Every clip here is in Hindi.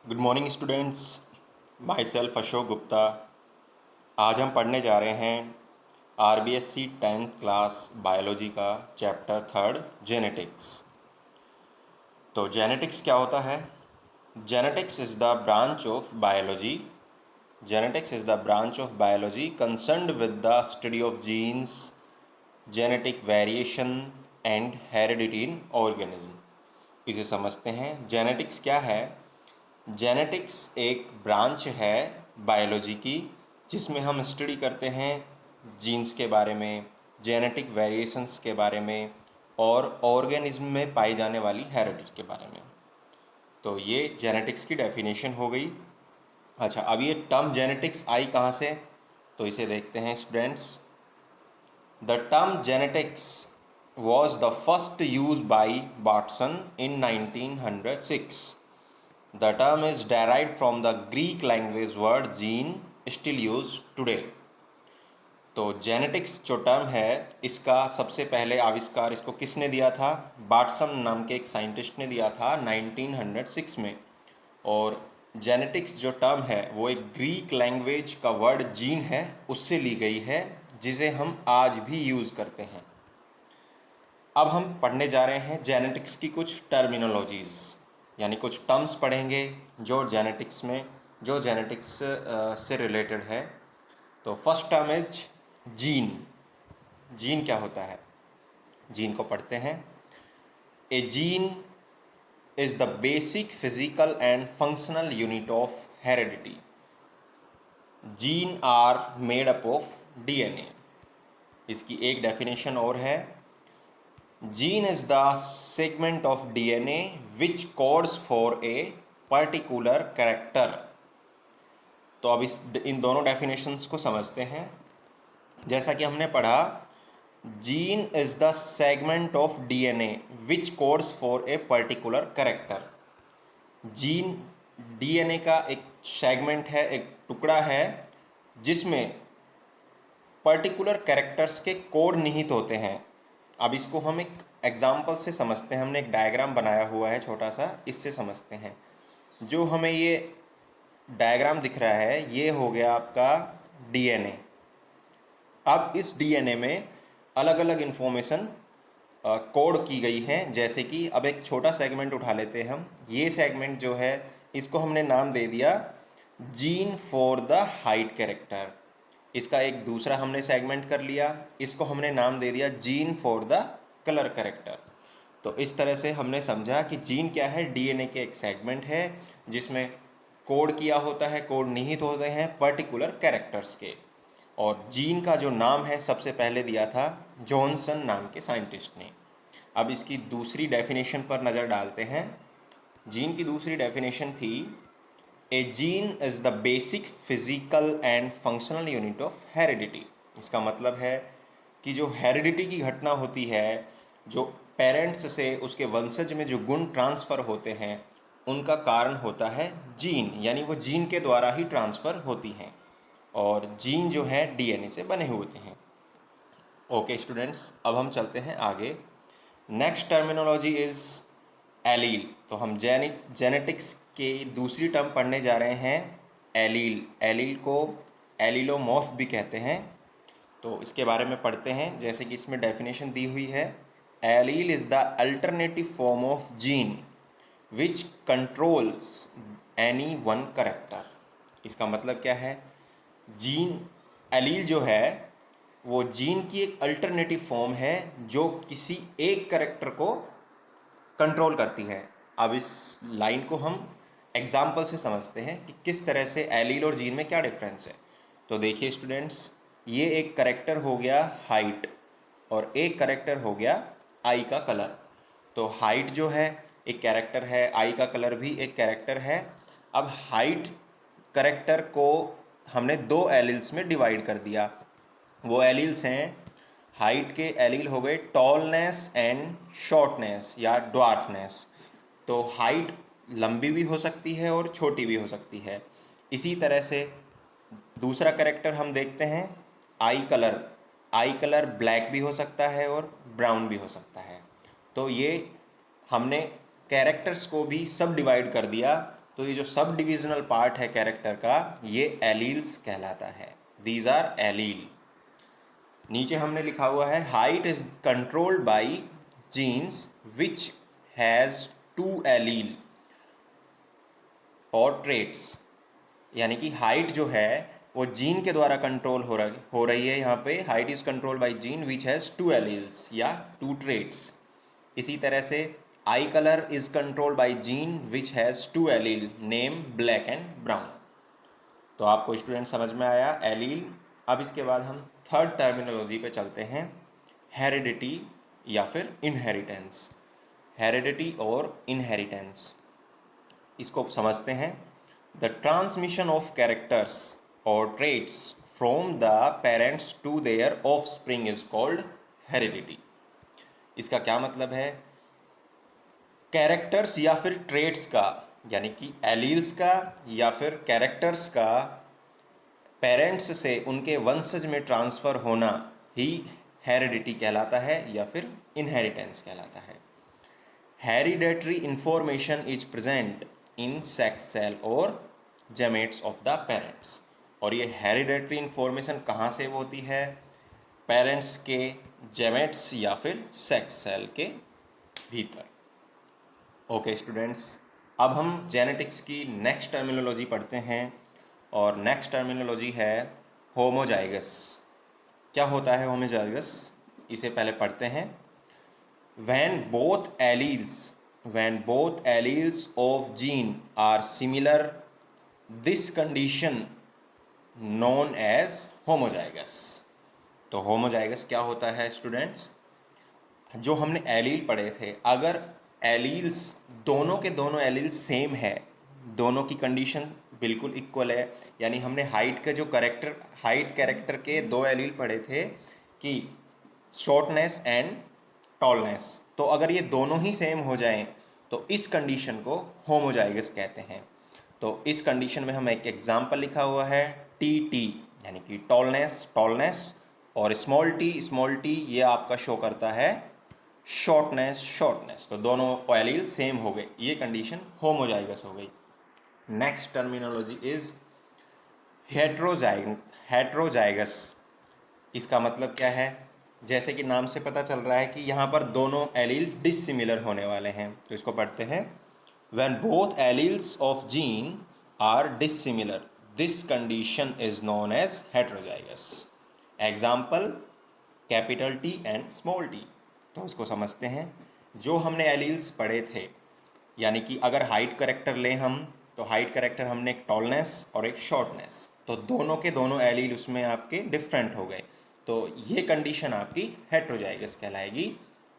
Good morning students. Myself Ashok Gupta. आज हम पढ़ने जा रहे हैं आरबीएससी 10th क्लास बायोलॉजी का चैप्टर 3 जेनेटिक्स। तो जेनेटिक्स क्या होता है? Genetics is the branch of biology genetics is the branch of biology concerned with the study of genes, genetic variation and heredity in organism. इसे समझते हैं। जेनेटिक्स क्या है? जेनेटिक्स एक ब्रांच है बायोलॉजी की जिसमें हम स्टडी करते हैं जीन्स के बारे में, जेनेटिक वेरिएशंस के बारे में और ऑर्गेनिज्म में पाई जाने वाली हेरिडिटी के बारे में। तो ये जेनेटिक्स की डेफिनेशन हो गई। अच्छा, अब ये टर्म जेनेटिक्स आई कहाँ से? तो इसे देखते हैं students. The term genetics was the first used by Watson in 1906. The term is derived from the Greek language word gene still used today. तो जेनेटिक्स जो टर्म है इसका सबसे पहले आविष्कार इसको किसने दिया था? वाटसन नाम के एक साइंटिस्ट ने दिया था 1906 में। और जेनेटिक्स जो टर्म है वो एक ग्रीक लैंग्वेज का वर्ड जीन है उससे ली गई है, जिसे हम आज भी यूज़ करते हैं। अब हम पढ़ने जा रहे हैं जेनेटिक्स की कुछ टर्मिनोलॉजीज़, यानी कुछ टर्म्स पढ़ेंगे जो जेनेटिक्स से रिलेटेड है। तो first term is gene. Gene क्या होता है? जीन को पढ़ते हैं। A gene is the basic physical and functional unit of heredity. Gene are made up of DNA. इसकी एक डेफिनेशन और है। Gene is the segment of DNA which codes for a particular character। तो अब इन दोनों डेफिनेशंस को समझते हैं। जैसा कि हमने पढ़ा, gene is the segment of DNA which codes for a particular character. Gene DNA का एक सेगमेंट है, एक टुकड़ा है जिसमें पर्टिकुलर कैरेक्टर्स के कोड निहित होते हैं। अब इसको हम एक एग्जाम्पल से समझते हैं। हमने एक डायग्राम बनाया हुआ है छोटा सा, इससे समझते हैं। जो हमें ये डायग्राम दिख रहा है ये हो गया आपका डीएनए। अब इस डीएनए में अलग अलग इन्फॉर्मेशन कोड की गई हैं। जैसे कि अब एक छोटा सेगमेंट उठा लेते हैं हम। ये सेगमेंट जो है इसको हमने नाम दे दिया gene for the height character. इसका एक दूसरा हमने सेगमेंट कर लिया, इसको हमने नाम दे दिया gene for the colour character. तो इस तरह से हमने समझा कि जीन क्या है? डीएनए के एक सेगमेंट है जिसमें कोड किया होता है, कोड निहित होते हैं पर्टिकुलर कैरेक्टर्स के। और जीन का जो नाम है सबसे पहले दिया था जॉनसन नाम के साइंटिस्ट ने। अब इसकी दूसरी डेफिनेशन पर नज़र डालते हैं। जीन की दूसरी डेफिनेशन थी, a gene is the basic physical and functional unit of heredity. इसका मतलब है कि जो हेरिडिटी की घटना होती है, जो पेरेंट्स से उसके वंशज में जो गुण ट्रांसफ़र होते हैं उनका कारण होता है जीन, यानी वो जीन के द्वारा ही ट्रांसफ़र होती हैं। और जीन जो है डीएनए से बने हुए हैं। ओके स्टूडेंट्स, अब हम चलते हैं आगे। Next terminology is allele. तो हम जेनेटिक्स के दूसरी टर्म पढ़ने जा रहे हैं एलील। एलील को एलिलोमॉर्फ भी कहते हैं। तो इसके बारे में पढ़ते हैं। जैसे कि इसमें डेफिनेशन दी हुई है, allele is the alternative form of gene which controls any one character. इसका मतलब क्या है? जीन एलील जो है वो जीन की एक अल्टरनेटिव फॉर्म है जो किसी एक करेक्टर को कंट्रोल करती है। अब इस लाइन को हम एग्जाम्पल से समझते हैं कि किस तरह से एलील और जीन में क्या डिफरेंस है। तो देखिए स्टूडेंट्स, ये एक करेक्टर हो गया हाइट और एक करेक्टर हो गया आई का कलर। तो हाइट जो है एक कैरेक्टर है, आई का कलर भी एक कैरेक्टर है। अब हाइट करेक्टर को हमने दो एलील्स में डिवाइड कर दिया। वो एलील्स हैं, हाइट के एलील हो गए टॉलनेस एंड शॉर्टनेस या ड्वार्फनेस। तो हाइट लंबी भी हो सकती है और छोटी भी हो सकती है। इसी तरह से दूसरा कैरेक्टर हम देखते हैं आई कलर। आई कलर ब्लैक भी हो सकता है और ब्राउन भी हो सकता है। तो ये हमने कैरेक्टर्स को भी सब डिवाइड कर दिया तो ये जो सब डिविजनल पार्ट है कैरेक्टर का, ये एलील्स कहलाता है। These R allele. नीचे हमने लिखा हुआ है height is controlled by jeans which has 2 allele और ट्रेट्स, यानी कि हाइट जो है वो जीन के द्वारा कंट्रोल हो रही है। यहाँ पे height is control by gene which has 2 alleles या 2 ट्रेट्स। इसी तरह से आई colour is controlled by gene which has 2 allele name black and brown. तो आपको स्टूडेंट समझ में आया एलील। अब इसके बाद हम थर्ड टर्मिनोलॉजी पे चलते हैं, हेरिडिटी या फिर इनहेरिटेंस। हेरिडिटी और इनहेरिटेंस, इसको समझते हैं। द ट्रांसमिशन ऑफ कैरेक्टर्स और traits from the parents to their offspring is called heredity. इसका क्या मतलब है? कैरेक्टर्स या फिर ट्रेट्स का, यानी कि एलील्स का या फिर कैरेक्टर्स का पेरेंट्स से उनके वंशज में ट्रांसफ़र होना ही हेरिडिटी कहलाता है या फिर इनहेरिटेंस कहलाता है। Hereditary information is present in sex cell और जेमेट्स ऑफ द पेरेंट्स। और ये हेरिडेटरी इंफॉर्मेशन कहाँ से होती है? पेरेंट्स के जेमेट्स या फिर सेक्स सेल के भीतर। ओके स्टूडेंट्स, अब हम जेनेटिक्स की नेक्स्ट टर्मिनोलॉजी पढ़ते हैं और नेक्स्ट टर्मिनोलॉजी है होमोजाइगस। क्या होता है होमोजाइगस? इसे पहले पढ़ते हैं। When both alleles of gene are similar, this condition known as homozygous। तो होमोजाइगस क्या होता है स्टूडेंट्स? जो हमने एलील पढ़े थे, अगर एलील्स दोनों के दोनों एलील्स सेम है, दोनों की कंडीशन बिल्कुल इक्वल है, यानी हमने हाइट कैरेक्टर के 2 एलील पढ़े थे कि शॉर्टनेस एंड टॉलनेस। तो अगर ये दोनों ही सेम हो जाएं तो इस कंडीशन को होमोजाइगस कहते हैं। तो इस कंडीशन में हम एक एग्जांपल लिखा हुआ है टी, यानी कि टॉलनेस, और स्मॉल टी ये आपका शो करता है शॉर्टनेस। तो दोनों एलील सेम हो गए, ये कंडीशन होमोजाइगस हो गई। Next terminology is heterozygous. इसका मतलब क्या है? जैसे कि नाम से पता चल रहा है कि यहाँ पर दोनों एलील डिसिमिलर होने वाले हैं, तो इसको पढ़ते हैं। When both alleles of gene are dissimilar, this condition is known as heterozygous. Example capital T and small t. तो इसको समझते हैं। जो हमने एलील्स पढ़े थे, यानी कि अगर हाइट करेक्टर लें हम, तो हाइट करेक्टर हमने एक टॉलनेस और एक शॉर्टनेस, तो दोनों के दोनों एलील उसमें आपके डिफरेंट हो गए, तो ये कंडीशन आपकी हेट्रोजाइगस कहलाएगी।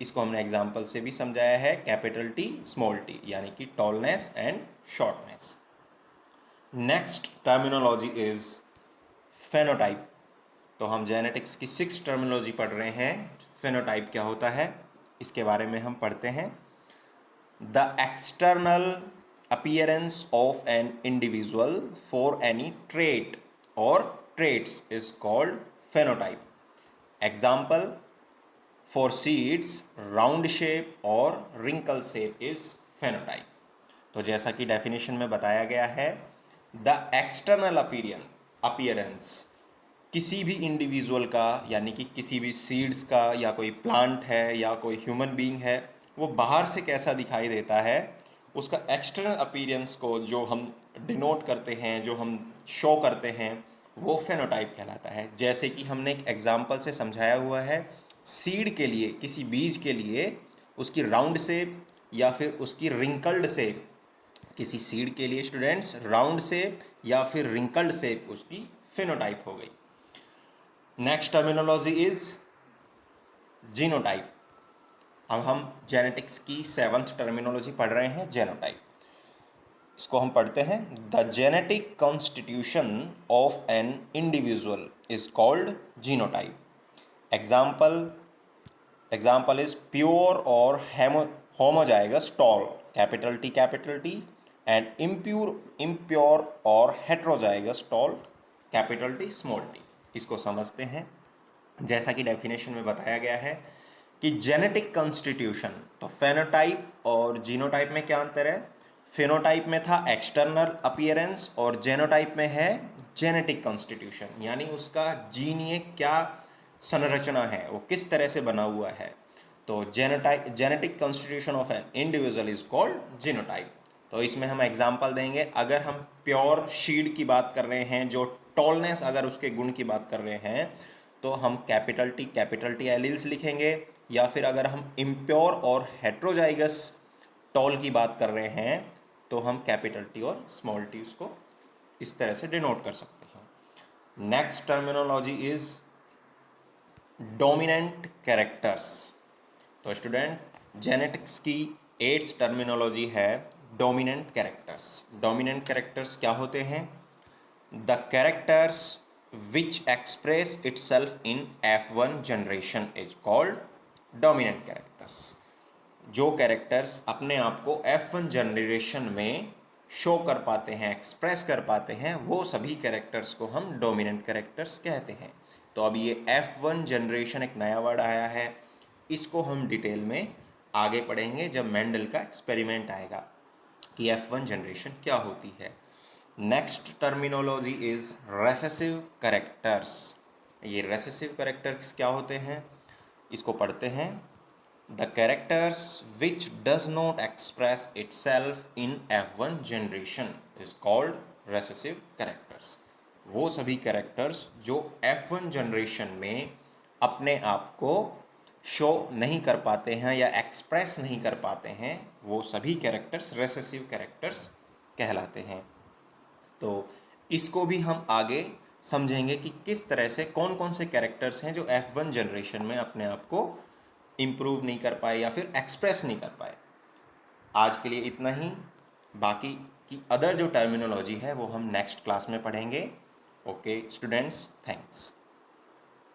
इसको हमने एग्जाम्पल से भी समझाया है, कैपिटल टी स्मॉल टी, यानी कि tallness and shortness. Next terminology is phenotype. तो हम जेनेटिक्स की 6 टर्मिनोलॉजी पढ़ रहे हैं। फेनोटाइप क्या होता है इसके बारे में हम पढ़ते हैं। The external appearance of an individual for any trait or traits is called phenotype. Example, for seeds round shape or wrinkle shape is phenotype. तो जैसा कि डेफिनेशन में बताया गया है, द एक्सटर्नल अपीयरेंस किसी भी इंडिविजुअल का, यानी कि किसी भी सीड्स का, या कोई प्लांट है या कोई ह्यूमन बीइंग है, वो बाहर से कैसा दिखाई देता है, उसका एक्सटर्नल अपीयरेंस को जो हम डिनोट करते हैं, जो हम शो करते हैं, वो फेनोटाइप कहलाता है। जैसे कि हमने एक एग्जांपल से समझाया हुआ है, सीड के लिए, किसी बीज के लिए उसकी राउंड शेप या फिर उसकी रिंकल्ड शेप, किसी सीड के लिए स्टूडेंट्स राउंड शेप या फिर रिंकल्ड शेप उसकी फेनोटाइप हो गई। Next terminology is genotype. अब हम जेनेटिक्स की 7th टर्मिनोलॉजी पढ़ रहे हैं, जेनोटाइप। इसको हम पढ़ते हैं। The genetic constitution of an individual is called genotype. Example is pure और homozygous tall, capital T, and impure और heterozygous tall, capital T small T. इसको समझते हैं। जैसा कि डेफिनेशन में बताया गया है कि जेनेटिक कॉन्स्टिट्यूशन, तो फेनोटाइप और जीनोटाइप में क्या अंतर है? फिनोटाइप में था एक्सटर्नल अपीयरेंस और जेनोटाइप में है जेनेटिक कॉन्स्टिट्यूशन, यानी उसका जीनीय क्या संरचना है, वो किस तरह से बना हुआ है। तो genetic constitution of an individual is called genotype. तो इसमें हम एग्जांपल देंगे, अगर हम प्योर शीड की बात कर रहे हैं, जो टॉलनेस अगर उसके गुण की बात कर रहे हैं, तो हम कैपिटल टी एलील्स लिखेंगे, या फिर अगर हम इम्प्योर और हेट्रोजाइगस टॉल की बात कर रहे हैं तो हम कैपिटल टी और स्मॉल टी उसको इस तरह से डिनोट कर सकते हैं। Next terminology is dominant characters. तो स्टूडेंट जेनेटिक्स की 8th टर्मिनोलॉजी है डोमिनेंट कैरेक्टर्स। डोमिनेंट कैरेक्टर्स क्या होते हैं? The characters which express itself in F1 generation is called dominant characters. जो कैरेक्टर्स अपने आप को F1 जनरेशन में शो कर पाते हैं, एक्सप्रेस कर पाते हैं, वो सभी कैरेक्टर्स को हम डोमिनेंट कैरेक्टर्स कहते हैं। तो अब ये F1 जनरेशन एक नया वर्ड आया है, इसको हम डिटेल में आगे पढ़ेंगे जब मेंडल का एक्सपेरिमेंट आएगा कि F1 जनरेशन क्या होती है। Next terminology is recessive characters. ये रेसेसिव कैरेक्टर्स क्या होते हैं, इसको पढ़ते हैं। The characters which does not express itself in F1 generation is called recessive characters। वो सभी कैरेक्टर्स जो F1 जनरेशन में अपने आप को शो नहीं कर पाते हैं या एक्सप्रेस नहीं कर पाते हैं, वो सभी कैरेक्टर्स रेसेसिव कैरेक्टर्स कहलाते हैं। तो इसको भी हम आगे समझेंगे कि किस तरह से कौन कौन से कैरेक्टर्स हैं जो F1 जनरेशन में अपने आप को इम्प्रूव नहीं कर पाए या फिर एक्सप्रेस नहीं कर पाए। आज के लिए इतना ही, बाकी की अदर जो टर्मिनोलॉजी है वो हम नेक्स्ट क्लास में पढ़ेंगे। Okay students, thanks.